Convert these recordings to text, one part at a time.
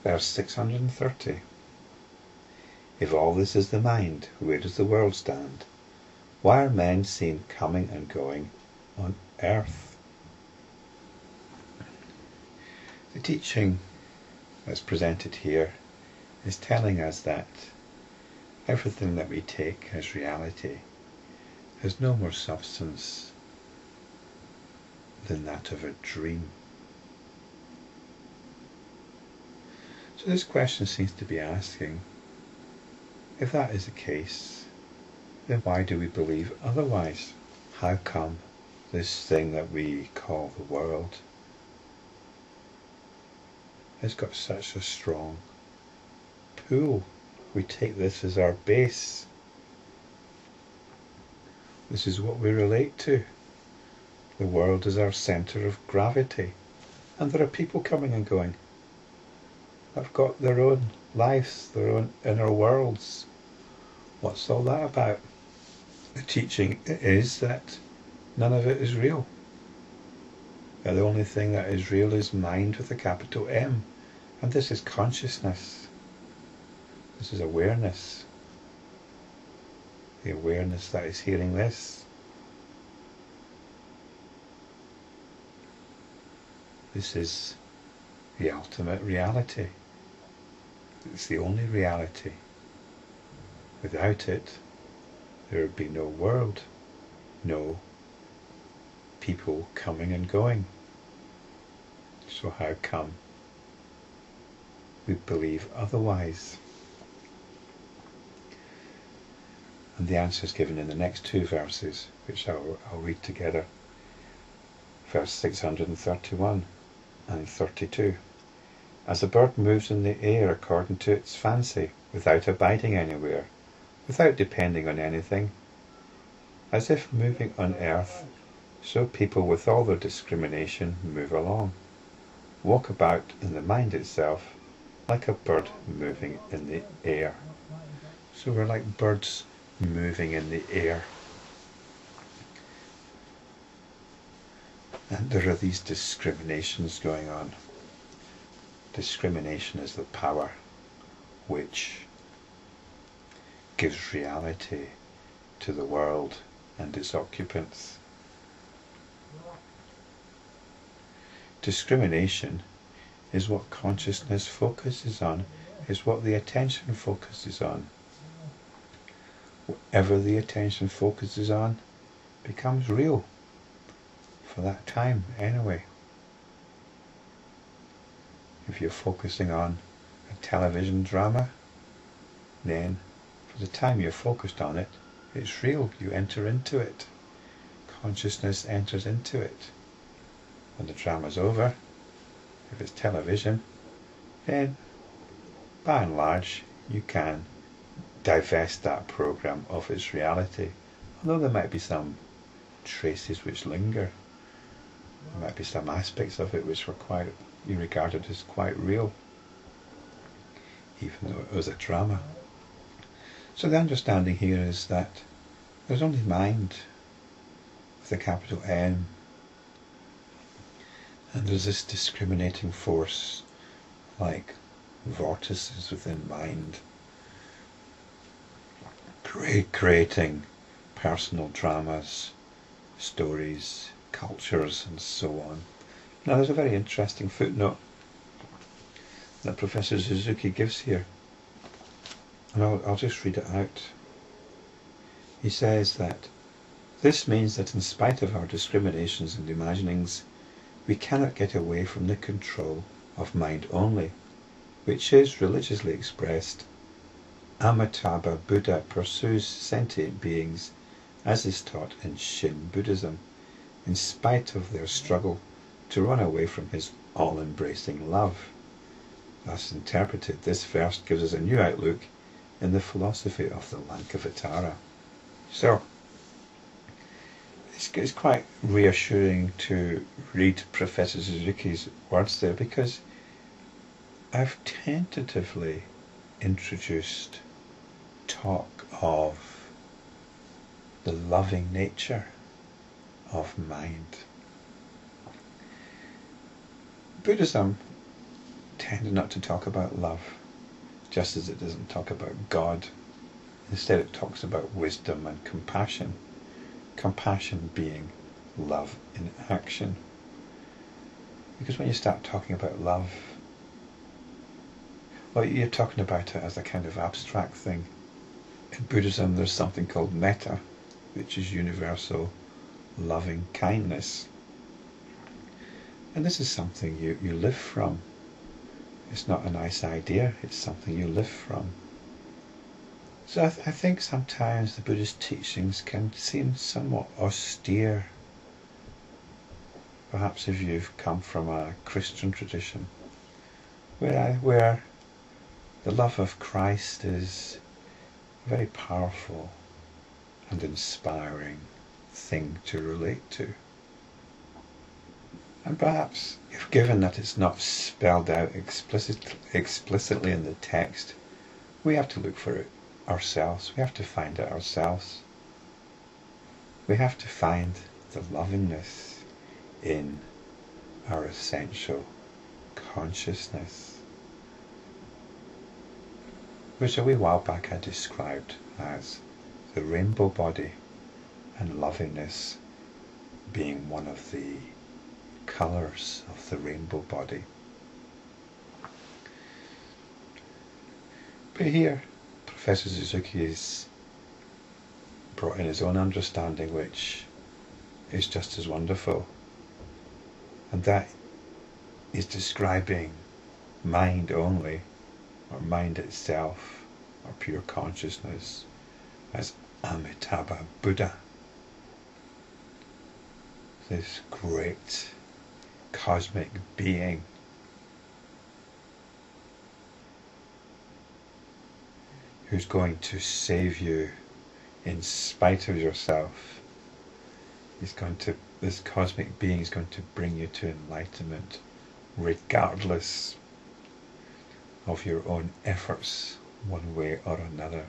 Verse 630. If all this is the mind, where does the world stand? Why are men seen coming and going on earth? The teaching that's presented here is telling us that everything that we take as reality has no more substance than that of a dream. So this question seems to be asking, if that is the case, then why do we believe otherwise? How come this thing that we call the world has got such a strong pull? We take this as our base. This is what we relate to. The world is our centre of gravity. And there are people coming and going. They've got their own lives, their own inner worlds. What's all that about? The teaching is that none of it is real. That the only thing that is real is mind with a capital M. And this is consciousness. This is awareness. The awareness that is hearing this. This is the ultimate reality. It's the only reality. Without it, there would be no world, no people coming and going. So how come we believe otherwise? And the answer is given in the next two verses, which I'll read together. Verse 631 and 32. As a bird moves in the air according to its fancy, without abiding anywhere, without depending on anything, as if moving on earth, so people with all their discrimination move along, walk about in the mind itself, like a bird moving in the air. So we're like birds moving in the air. And there are these discriminations going on. Discrimination is the power which gives reality to the world and its occupants. Discrimination is what consciousness focuses on, is what the attention focuses on. Whatever the attention focuses on becomes real, for that time anyway. If you're focusing on a television drama, then for the time you're focused on it, it's real. You enter into it. Consciousness enters into it. When the drama's over, if it's television, then by and large you can divest that program of its reality. Although there might be some traces which linger. There might be some aspects of it which were you regarded as quite real, even though it was a drama. So the understanding here is that there's only mind with a capital M, and there's this discriminating force like vortices within mind, creating personal dramas, stories, cultures and so on. Now there's a very interesting footnote that Professor Suzuki gives here, and I'll just read it out. He says that this means that in spite of our discriminations and imaginings, we cannot get away from the control of mind only, which is religiously expressed. Amitabha Buddha pursues sentient beings as is taught in Shin Buddhism, in spite of their struggle to run away from his all-embracing love. Thus interpreted, this verse gives us a new outlook in the philosophy of the Lankavatara. So, it's quite reassuring to read Professor Suzuki's words there, because I've tentatively introduced talk of the loving nature of mind. Buddhism tend not to talk about love, just as it doesn't talk about God. Instead it talks about wisdom and compassion. Compassion being love in action. Because when you start talking about love, well, you're talking about it as a kind of abstract thing. In Buddhism there's something called metta, which is universal loving kindness. And this is something you live from. It's not a nice idea, it's something you live from. So I think sometimes the Buddhist teachings can seem somewhat austere. Perhaps if you've come from a Christian tradition, where the love of Christ is a very powerful and inspiring thing to relate to. And perhaps, if given that it's not spelled out explicitly in the text, we have to look for it ourselves. We have to find it ourselves. We have to find the lovingness in our essential consciousness, which a wee while back I described as the rainbow body, and lovingness being one of the colours of the rainbow body. But here Professor Suzuki has brought in his own understanding, which is just as wonderful, and that is describing mind only, or mind itself, or pure consciousness, as Amitabha Buddha, this great cosmic being who's going to save you in spite of yourself. This cosmic being is going to bring you to enlightenment regardless of your own efforts one way or another,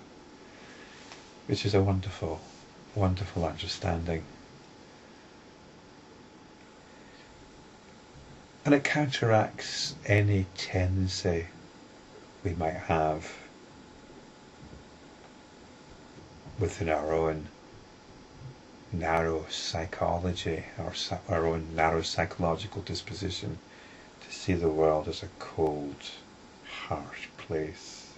which is a wonderful, wonderful understanding. And it counteracts any tendency we might have within our own narrow psychology, our own narrow psychological disposition to see the world as a cold, harsh place.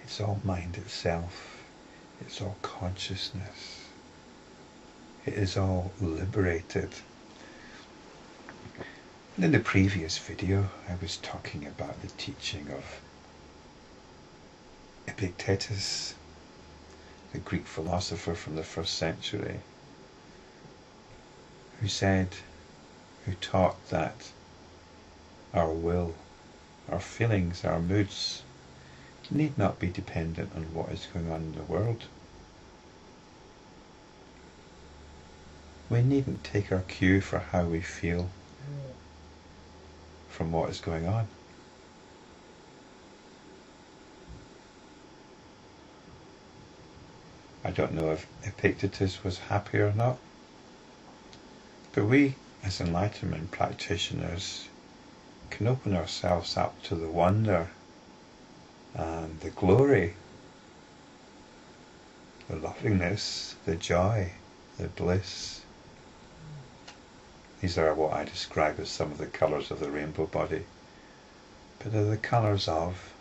It's all mind itself. It's all consciousness. It is all liberated. And in the previous video I was talking about the teaching of Epictetus, the Greek philosopher from the 1st century, who taught that our will, our feelings, our moods need not be dependent on what is going on in the world. We needn't take our cue for how we feel from what is going on. I don't know if Epictetus was happy or not, but we as enlightenment practitioners can open ourselves up to the wonder and the glory, the lovingness, the joy, the bliss. These are what I describe as some of the colours of the rainbow body, but they're the colours of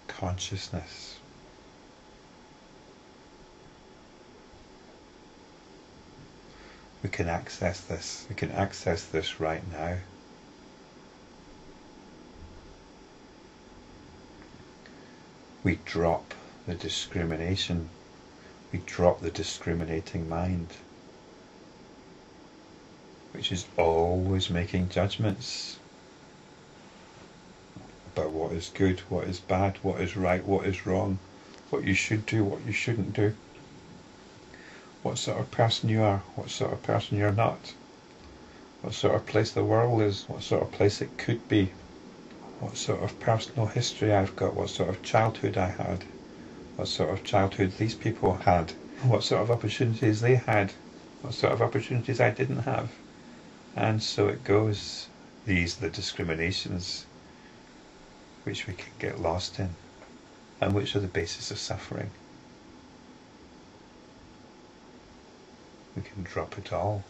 consciousness. We can access this. We can access this right now. We drop the discrimination. We drop the discriminating mind, which is always making judgments about what is good, what is bad, what is right, what is wrong, what you should do, what you shouldn't do, what sort of person you are, what sort of person you're not, what sort of place the world is, what sort of place it could be, what sort of personal history I've got, what sort of childhood I had, what sort of childhood these people had, what sort of opportunities they had, what sort of opportunities I didn't have. And so it goes. These are the discriminations which we can get lost in, and which are the basis of suffering. We can drop it all.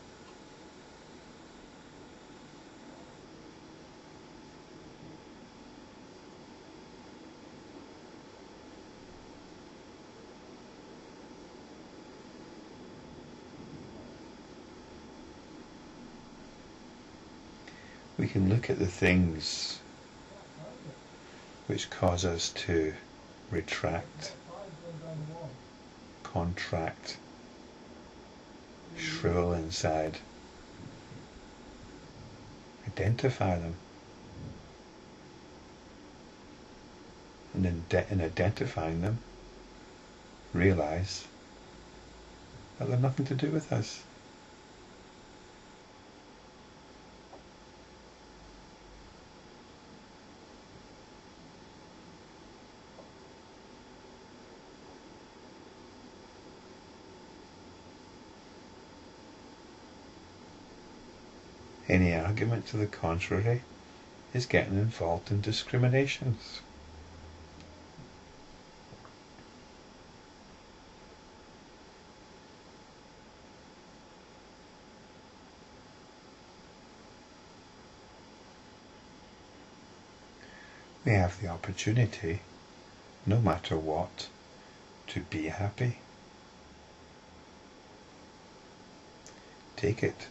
We can look at the things which cause us to retract, contract, shrivel inside. Identify them. And in identifying them, realise that they're nothing to do with us. Any argument to the contrary is getting involved in discriminations. We have the opportunity, no matter what, to be happy. Take it.